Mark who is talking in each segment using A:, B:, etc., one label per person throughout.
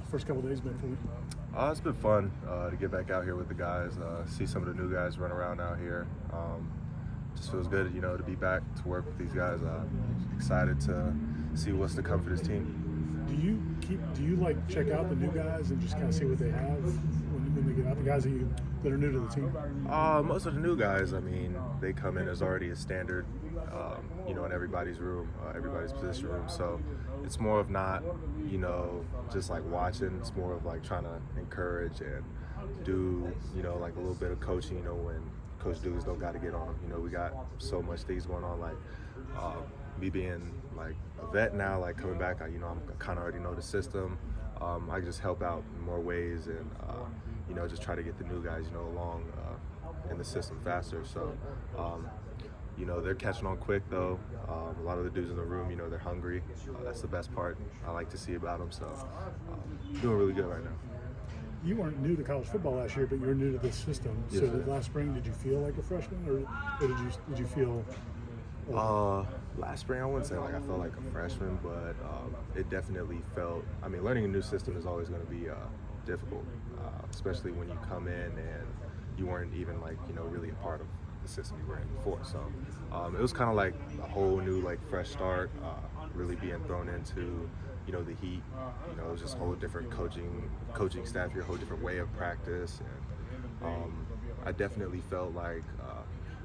A: first couple of days been for you?
B: It's been fun to get back out here with the guys, see some of the new guys run around out here. Just feels good, to be back to work with these guys. Excited to see what's to come for this team.
A: Do you like check out the new guys and just kind of see what they have when they get out? The guys that are new to the team.
B: Most of the new guys, they come in as already a standard, in everybody's room, everybody's position room. So it's more of not, just like watching. It's more of like trying to encourage and do, like a little bit of coaching. When coach dudes don't got to get on them. We got so much things going on. Like me being like a vet now, like coming back, I'm kind of already know the system. I just help out in more ways and just try to get the new guys along in the system faster. So they're catching on quick though. A lot of the dudes in the room, they're hungry. That's the best part I like to see about them. So doing really good right now.
A: You weren't new to college football last year, but you were new to this system.
B: Yes,
A: so last spring, did you feel like a freshman, or did you feel?
B: Last spring, I wouldn't say like I felt like a freshman, but it definitely felt. Learning a new system is always going to be difficult, especially when you come in and you weren't even really a part of the system you were in before. So it was kind of like a whole new fresh start, really being thrown into the heat. It was just a whole different coaching staff here, a whole different way of practice, and I definitely felt like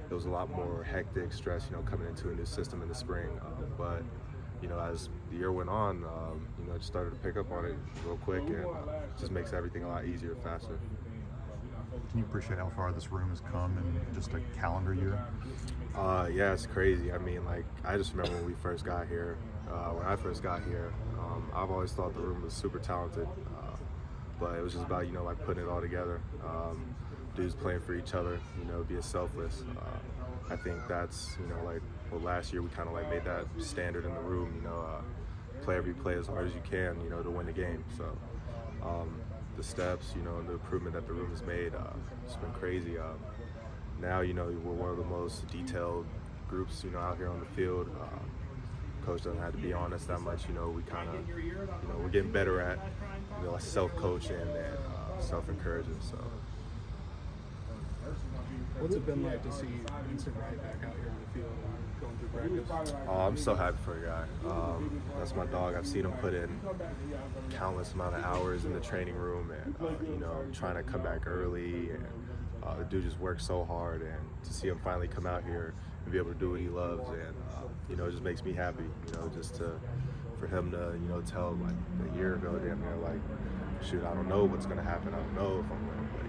B: it was a lot more hectic, stress, coming into a new system in the spring. But as the year went on, just started to pick up on it real quick, and just makes everything a lot easier, faster.
C: Can you appreciate how far this room has come in just a calendar year?
B: Yeah, it's crazy. I just remember when we first got here. When I first got here, I've always thought the room was super talented, but it was just about putting it all together. Dudes playing for each other, being selfless. I think that's last year we kind of made that standard in the room. Play every play as hard as you can, to win the game. So the steps, and the improvement that the room has made, it's been crazy. Now we're one of the most detailed groups out here on the field. Coach doesn't have to be on us that much. We kind of we're getting better at self-coaching and self-encouraging. So.
A: What's it been like to see Vincent Wright back out here on the field and going through practice?
B: I'm so happy for the guy. That's my dog. I've seen him put in countless amount of hours in the training room and, trying to come back early. And the dude just works so hard. And to see him finally come out here and be able to do what he loves, and, it just makes me happy, for him to tell a year ago, damn near, shoot, I don't know what's going to happen. I don't know if I'm going to play,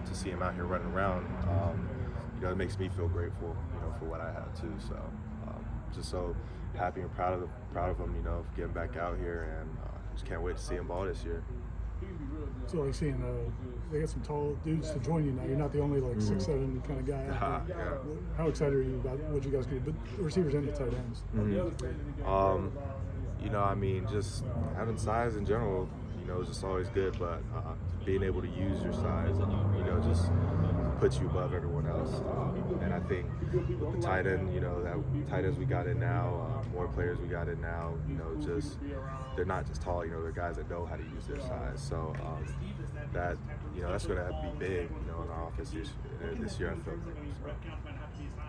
B: to see him out here running around, it makes me feel grateful, for what I have too. So just so happy and proud of him, for getting back out here, and just can't wait to see him ball this year.
A: So seeing they got some tall dudes to join you now. You're not the only 6'7" kind of guy out there.
B: Yeah.
A: How excited are you about what you guys can do? But receivers and the tight ends.
B: Just having size in general, is just always good, but being able to use your size, just puts you above everyone else. And I think with the tight end, that tight ends we got in now, more players we got in now, just they're not just tall, they're guys that know how to use their size. So that, that's going to have to be big, in our offense this year, I feel. So.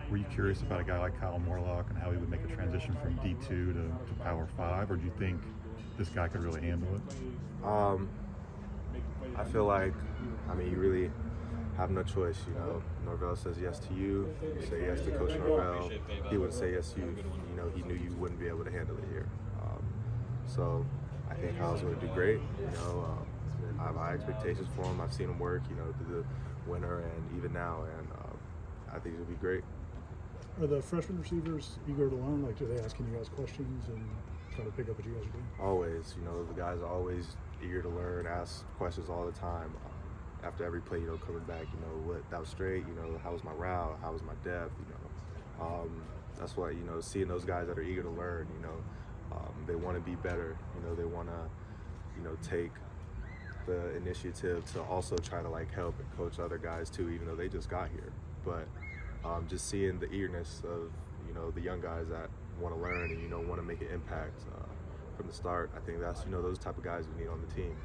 C: Were you curious about a guy like Kyle Morlock and how he would make a transition from D2 to Power 5, or do you think this guy could really handle it?
B: I feel like, you really have no choice, Norvell says yes to you, you say yes to Coach Norvell. He would say yes to you, he knew you wouldn't be able to handle it here. So I think Kyle's going to do great, I have high expectations for him. I've seen him work, through the winter and even now, and I think it'll be great.
A: Are the freshman receivers eager to learn? Do they asking you guys questions and try to pick up what you guys are doing?
B: Always, the guys are always eager to learn, ask questions all the time. After every play, coming back, what, that was straight, how was my route, how was my depth, that's what, seeing those guys that are eager to learn, they want to be better, they want to, take the initiative to also try to help and coach other guys too, even though they just got here. But just seeing the eagerness of, the young guys that want to learn and, want to make an impact from the start, I think that's, those type of guys we need on the team.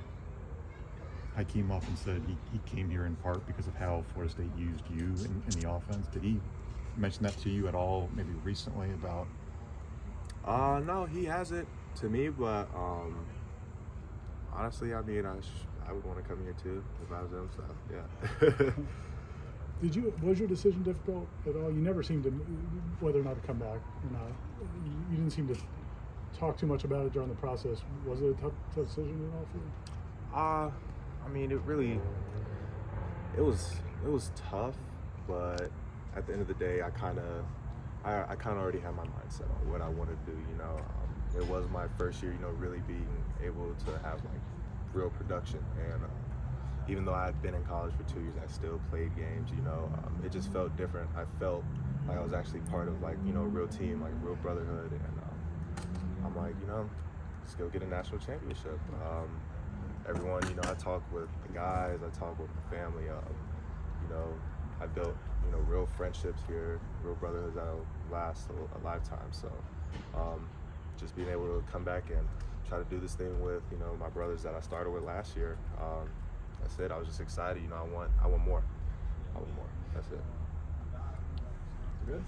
C: Hykeem often said he came here in part because of how Florida State used you in the offense. Did he mention that to you at all, maybe recently about?
B: No, he hasn't to me, but honestly, I mean, I would want to come here too if I was him. So yeah.
A: Was your decision difficult at all? You never seemed to, whether or not to come back or not. You didn't seem to talk too much about it during the process. Was it a tough decision at all for you?
B: I mean, it was tough, but at the end of the day, I kind of already had my mindset on what I wanted to do. You know, it was my first year, you know, really being able to have like real production, and even though I had been in college for 2 years, I still played games. You know, it just felt different. I felt like I was actually part of, like, you know, a real team, like a real brotherhood, and I'm like, you know, let's go get a national championship. Everyone, you know, I talk with the guys, I talk with the family. You know, I built, you know, real friendships here, real brotherhoods that'll last a lifetime. So, just being able to come back and try to do this thing with, you know, my brothers that I started with last year. That's it. I was just excited. You know, I want more. That's it.
A: Good.